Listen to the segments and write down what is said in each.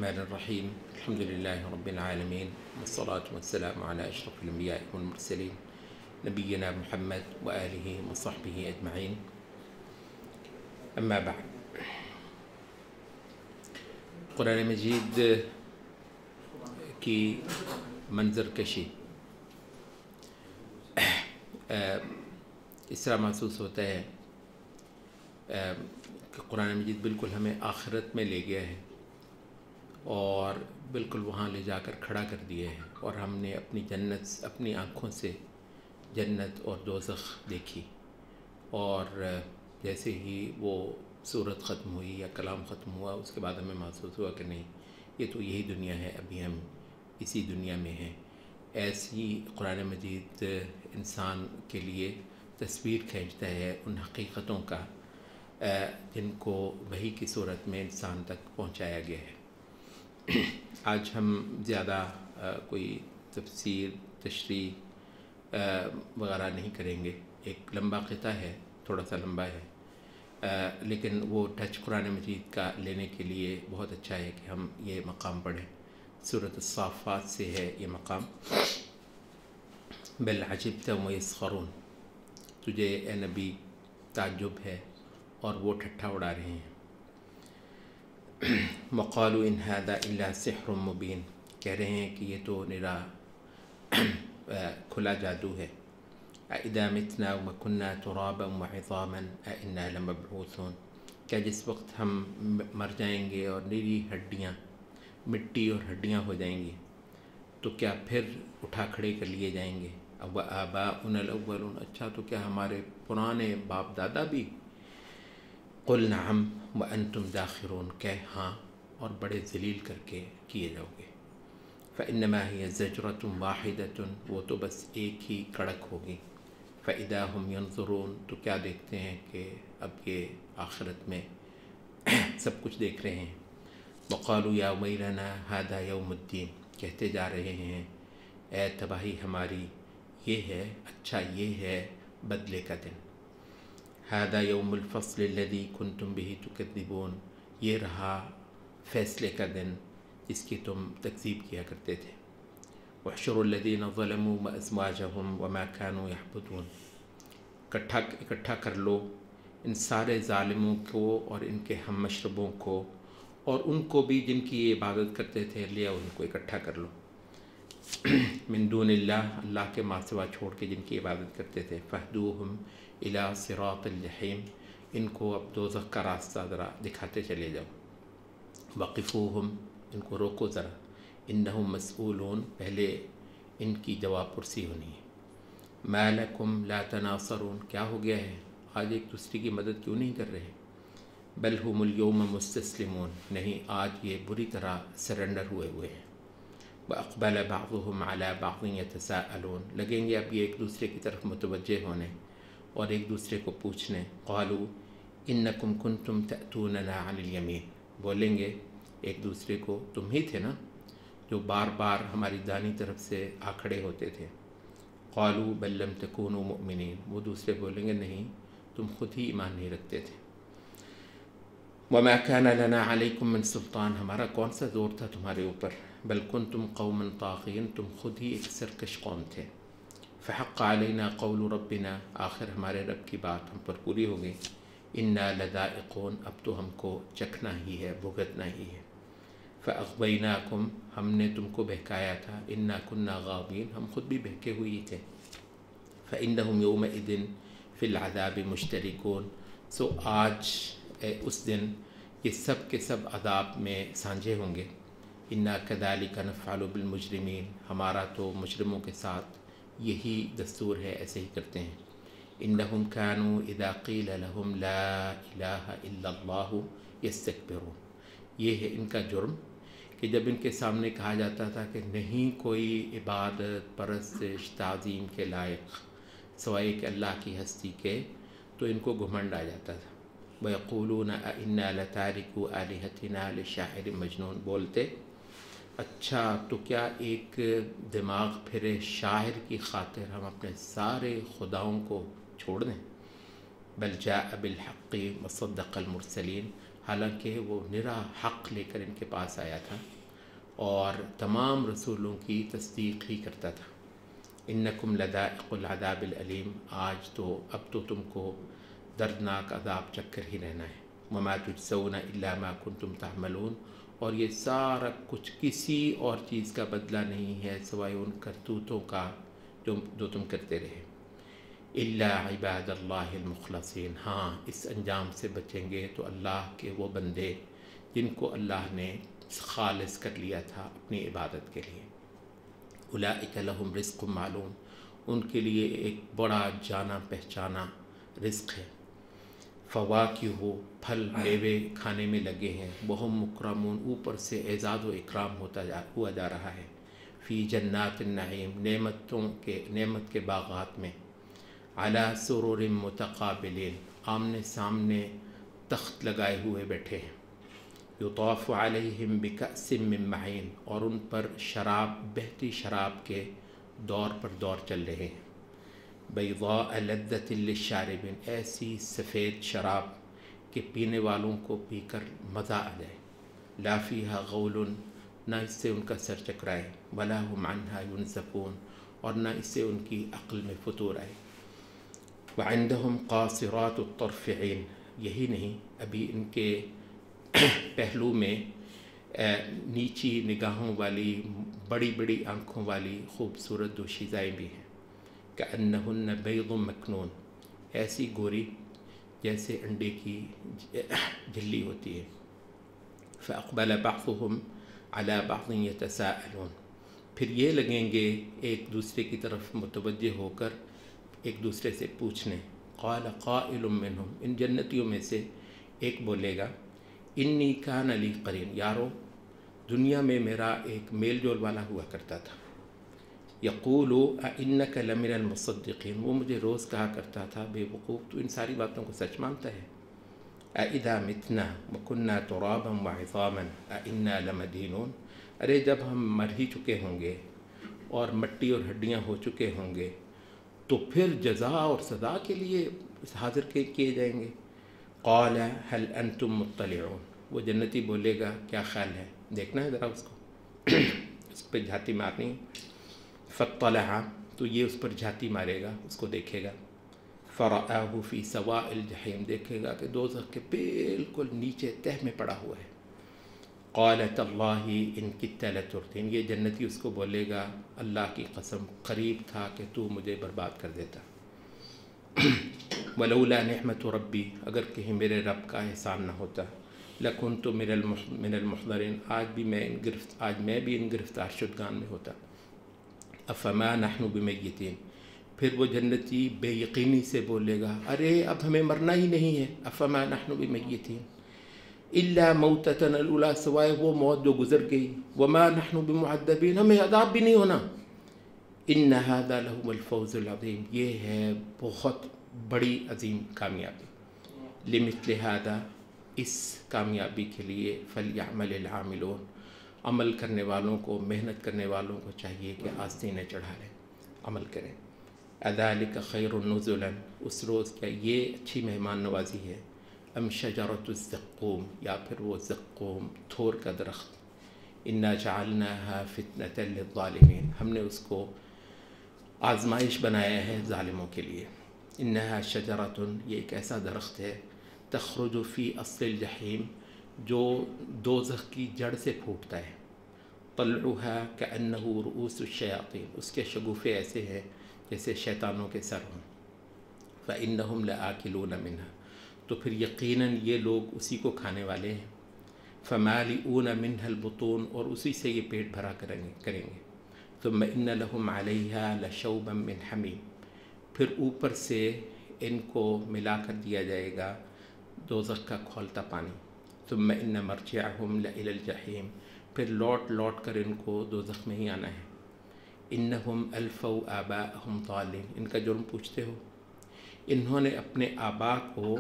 الرحمن الرحيم الحمد لله رب العالمين والصلاة والسلام على أشرف الأنبياء والمرسلين نبينا محمد وآله وصحبه أجمعين أما بعد قرآن مجید کی منظر کشی اس طرح محسوس ہوتا ہے کہ قرآن مجید بالکل ہمیں آخرت میں لے گیا ہے اور بالکل وہاں لے جا کر کھڑا کر دیا ہے، اور ہم نے اپنی آنکھوں سے جنت اور دوزخ دیکھی، اور جیسے ہی وہ صورت ختم ہوئی یا کلام ختم ہوا اس کے بعد ہمیں محسوس ہوا کہ نہیں، یہ تو یہی دنیا ہے، ابھی ہم اسی دنیا میں ہیں۔ ایسی قرآن مجید انسان کے لیے تصویر کھینچتا ہے ان حقیقتوں کا جن کو وحی کی صورت میں انسان تک پہنچایا گیا ہے۔ آج ہم زیادہ کوئی تفسیر تشریح وغیرہ نہیں کریں گے، ایک لمبا قطعہ ہے، تھوڑا سا لمبا ہے، لیکن وہ ٹچ قرآن مجید کا لینے کے لیے بہت اچھا ہے کہ ہم یہ مقام پڑھیں۔ سورۃ الصافات سے ہے یہ مقام۔ بل عجبت ویسخرون، تجھے اے نبی تعجب ہے اور وہ ٹھٹھا اڑا رہے ہیں۔ وقالوا ان هذا الا سحر مبین، کہہ رہے ہیں کہ یہ تو نرا کھلا جادو ہے۔ اذا متنا وكنا ترابا وعظاما انا لمبعوثون، کیا جس وقت ہم مر جائیں گے اور نری ہڈیاں، مٹی اور ہڈیاں ہو جائیں گی تو کیا پھر اٹھا کھڑے کر لیے جائیں گے؟ اب آباؤنا الاولون، اچھا تو کیا ہمارے پرانے باپ دادا بھی؟ قل نعم وانتم داخرون، کہ ہاں اور بڑے ذلیل کر کے کیے جاؤ گے۔ فانما هي زجرة واحدة، وہ تو بس ایک ہی کڑک ہوگی۔ فاذا هم ينظرون، تو کیا دیکھتے ہیں کہ اب یہ آخرت میں سب کچھ دیکھ رہے ہیں۔ وقالوا یا ویلنا هذا یوم الدین، کہتے جا رہے ہیں اے تباہی ہماری، یہ ہے، اچھا یہ ہے بدلے کا دن۔ هذا یوم الفصل الذی کنتم به تکذبون، یہ رہا فیصلے کا دن جس کی تم تکذیب کیا کرتے تھے۔ واحشروا الذین ظلموا وازواجهم وما كانوا يعبدون، اکٹھا کر لو ان سارے ظالموں کو اور ان کے ہم مشربوں کو اور ان کو بھی جن کی یہ عبادت کرتے تھے، لیا ان کو اکٹھا کر لو۔ من دون اللہ، اللہ کے ماں سوا چھوڑ کے جن کی عبادت کرتے تھے۔ فاہدوہم الی صراط الجحیم، ان کو اب دوزخ کا راستہ ذرا دکھاتے چلے جاؤ۔ وقفوہم، ان کو روکو ذرا، انہم مسئولون، پہلے ان کی جواب پرسی ہونی ہے۔ ما لکم لا تناصرون، کیا ہو گیا ہے آج ایک دوسرے کی مدد کیوں نہیں کر رہے؟ بل ہم اليوم مستسلمون، نہیں آج یہ بری طرح سرنڈر ہوئے ہیں۔ وَأَقْبَلَ بَعْضُهُمْ عَلَى بَعْضٍ يَتَسَاءَلُونَ، لگیں گے اب یہ ایک دوسرے کی طرف متوجہ ہونے اور ایک دوسرے کو پوچھنے۔ قالوا إِنَّكُمْ كُنْتُمْ تَأْتُونَنَا عَنِ الْيَمِينِ، بولیں گے ایک دوسرے کو تم ہی تھے نا جو بار بار ہماری دانی طرف سے آ کھڑے ہوتے تھے۔ قالوا بل لم تكونوا مؤمنین، وہ دوسرے بولیں گے نہیں تم خود ہی ایمان نہیں رکھتے تھے۔ وما كان لنا عليكم من سلطان، ہمارا کون سا زور تھا تمہارے اوپر؟ بل کنتم قوما طاغین، تم خود ہی ایک سرکش قوم تھے۔ فحق علينا قول ربنا، آخر ہمارے رب کی بات ہم پر پوری ہو گئی۔ انا لذائقون، اب تو ہم کو چکھنا ہی ہے، بھگتنا ہی ہے۔ فاغویناکم، ہم نے تم کو بہکایا تھا۔ انا کنا غاوین، ہم خود بھی بہکے ہوئی تھے۔ فانہم یومئذ فی العذاب مشترکون، سو آج اس دن یہ سب کے سب عذاب میں سانجھے ہوں گے۔ انا کذالک نفعل بالمجرمین، ہمارا تو مجرموں کے ساتھ یہی دستور ہے، ایسے ہی کرتے ہیں۔ انہم کانوا اذا قیل لهم لا الہ الا اللہ یستکبرون، یہ ہے ان کا جرم کہ جب ان کے سامنے کہا جاتا تھا کہ نہیں کوئی عبادت پرستش تعظیم کے لائق سوائے کہ اللہ کی ہستی کے، تو ان کو گھمنڈ آ جاتا تھا۔ وَيَقُولُونَ أَإِنَّا لَتَارِكُو آلِهَتِنَا لِشَاعِرٍ مجنون، بولتے اچھا تو کیا ایک دماغ پھرے شاعر کی خاطر ہم اپنے سارے خداؤں کو چھوڑ دیں؟ بل جاء بالحق وصدق المرسلین، حالانکہ وہ نرا حق لے کر ان کے پاس آیا تھا اور تمام رسولوں کی تصدیق ہی کرتا تھا۔ انکم لذائق العذاب العلیم، اب تو تم کو دردناک عذاب چکھ کر ہی رہنا ہے۔ وما تجزون الا ما کنتم تعملون، اور یہ سارا کچھ کسی اور چیز کا بدلہ نہیں ہے سوائے ان کرتوتوں کا جو تم کرتے رہے۔ الا عباد اللہ المخلصین، ہاں اس انجام سے بچیں گے تو اللہ کے وہ بندے جن کو اللہ نے خالص کر لیا تھا اپنی عبادت کے لیے۔ اولئک لہم رزق معلوم، ان کے لیے ایک بڑا جانا پہچانا رزق ہے۔ فواکہ، پھل میوے کھانے میں لگے ہیں، وہم مکرمون، اوپر سے اعزاز و اکرام ہوا جا رہا ہے۔ فی جنات النعیم، نعمت کے باغات میں، علی سرر متقابلین، آمنے سامنے تخت لگائے ہوئے بیٹھے ہیں۔ یطاف علیہم بکأس من معین، اور ان پر بہتی شراب کے دور پر دور چل رہے ہیں۔ بیضاء لذۃ للشاربین، ایسی سفید شراب کہ پینے والوں کو پی کر مزہ آ جائے۔ لا فیہا غول، نہ اس سے ان کا سر چکرائے، ولا ہم عنہا ینزفون، اور نہ اس سے ان کی عقل میں فتور آئے۔ وعندہم قاصرات الطرف عین، یہی نہیں، ابھی ان کے پہلو میں نیچی نگاہوں والی بڑی بڑی آنکھوں والی خوبصورت دوشیزائیں بھی ہیں۔ کأنہن بیض مکنون، ایسی گوری جیسے انڈے کی جھلی ہوتی ہے۔ فأقبل بعضهم على بعض يتساءلون، پھر یہ لگیں گے ایک دوسرے کی طرف متوجہ ہو کر ایک دوسرے سے پوچھنے۔ قال قائل منهم، ان جنتیوں میں سے ایک بولے گا، انی کان لی قرین، یارو دنیا میں میرا ایک میل جول والا ہوا کرتا تھا۔ یقول اانک لمن المصدقین، وہ مجھے روز کہا کرتا تھا، بے وقوف تو ان ساری باتوں کو سچ مانتا ہے۔ اذا متنا وکنا ترابا وعظاما انا لمدینون، ارے جب ہم مر ہی چکے ہوں گے اور مٹی اور ہڈیاں ہو چکے ہوں گے تو پھر جزا اور سزا کے لیے حاضر کیے جائیں گے۔ قال هل انتم مطلعون، وہ جنتی بولے گا کیا خیال ہے، دیکھنا ہے ذرا اس کو، اس پہ جھاتی مارنی ہے۔ فاطلع، تو یہ اس پر جھاتی مارے گا، اس کو دیکھے گا۔ فرآہ فی سواء الجحیم، دیکھے گا کہ دوزخ کے بالکل نیچے تہ میں پڑا ہوا ہے۔ قال تاللہ ان کدت لتردین، یہ جنتی اس کو بولے گا اللہ کی قسم قریب تھا کہ تو مجھے برباد کر دیتا۔ ولولا نعمت ربی، اگر کہیں میرے رب کا احسان نہ ہوتا، لکنت من المحضرین، آج میں بھی ان گرفتار شدگان میں ہوتا۔ افما نحن بمیتین، پھر وہ جنتی بے یقینی سے بولے گا، ارے اب ہمیں مرنا ہی نہیں ہے۔ افما نحن بمیتین الا موتتنا الاولی، سوائے وہ موت جو گزر گئی۔ وما نحن بمعذبین، ہمیں عذاب بھی نہیں ہونا۔ ان ھذا لہو الفوز العظیم، یہ ہے بہت بڑی عظیم کامیابی۔ لمثل ھذا، اس کامیابی کے لیے فلیعمل العاملون، عمل کرنے والوں کو، محنت کرنے والوں کو چاہیے کہ آستینیں چڑھا لیں، عمل کریں۔ اذالک خیر نزلا، اس روز کیا یہ اچھی مہمان نوازی ہے۔ ام شجرۃ الزقوم، یا پھر وہ زقوم تھور کا درخت۔ انا جعلناها فتنۃ للظالمین، ہم نے اس کو آزمائش بنایا ہے ظالموں کے لیے۔ انہا شجرۃ، یہ ایک ایسا درخت ہے، تخرج فی اصل الجحیم، جو دوزخ کی جڑ سے پھوٹتا ہے۔ طلعها کأنہ رؤوس الشیاطین، اس کے شگوفے ایسے ہیں جیسے شیطانوں کے سر ہوں۔ فإنہم لآکلون منها، تو پھر یقیناً یہ لوگ اسی کو کھانے والے ہیں۔ فمالئون منها البطون، اور اسی سے یہ پیٹ بھرا کریں گے۔ ثم ان لهم علیہا لشوبا من حمیم، پھر اوپر سے ان کو ملا کر دیا جائے گا دوزخ کا کھولتا پانی۔ ثم ان مرجعهم لإلی الجحیم، پھر لوٹ کر ان کو دوزخ میں ہی آنا ہے۔ انہم الفوا آباءہم ضالین، ان کا جرم پوچھتے ہو، انہوں نے اپنے آباء کو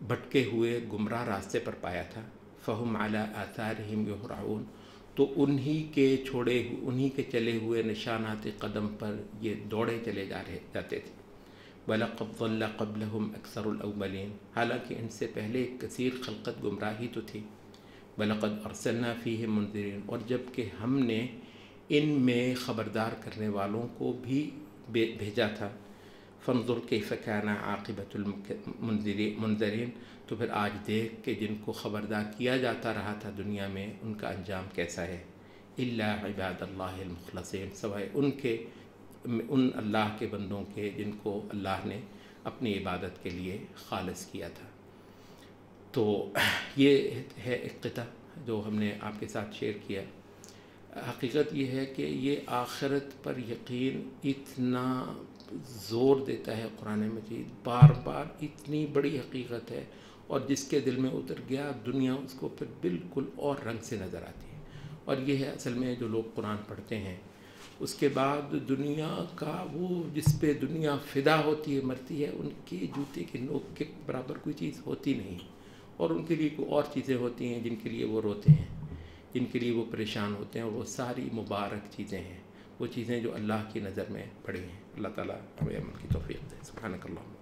بھٹکے ہوئے گمراہ راستے پر پایا تھا۔ فہم علی آثارہم یہرعون، تو انہی کے چلے ہوئے نشانات قدم پر یہ دوڑے چلے جاتے تھے۔ وَلَقَدْ ضَلَّ قَبْلَهُمْ أَكْثَرُ الْأَوَّلِينَ، حالانکہ ان سے پہلے ایک کثیر خلقت گمراہی تو تھی. وَلَقَدْ أَرْسَلْنَا فِيهِمْ مُنذِرِينَ، اور جب کہ ہم نے ان میں خبردار کرنے والوں کو بھی بھیجا تھا. فانظر کیف کان عاقبۃ المنذرین، تو پھر آج دیکھ کہ جن کو خبردار کیا جاتا رہا تھا دنیا میں ان کا انجام کیسا ہے. الا عباد اللہ المخلصین، سوائے ان اللہ کے بندوں کے جن کو اللہ نے اپنی عبادت کے لیے خالص کیا تھا. تو یہ ہے ایک قطعہ جو ہم نے آپ کے ساتھ شیئر کیا. حقیقت یہ ہے کہ یہ آخرت پر یقین اتنا زور دیتا ہے قرآن مجید، بار بار اتنی بڑی حقیقت ہے، اور جس کے دل میں اتر گیا دنیا اس کو پھر بالکل اور رنگ سے نظر آتی ہے. اور یہ ہے اصل میں جو لوگ قرآن پڑھتے ہیں اس کے بعد دنیا کا وہ جس پہ دنیا فدا ہوتی ہے مرتی ہے، ان کے جوتے کے نوک کے برابر کوئی چیز ہوتی نہیں، اور ان کے لیے کوئی اور چیزیں ہوتی ہیں جن کے لیے وہ روتے ہیں، جن کے لیے وہ پریشان ہوتے ہیں، اور وہ ساری مبارک چیزیں ہیں، وہ چیزیں جو اللہ کی نظر میں پڑی ہیں. اللہ تعالیٰ ہمیں عمل کی توفیق دے. سبحانک اللہم.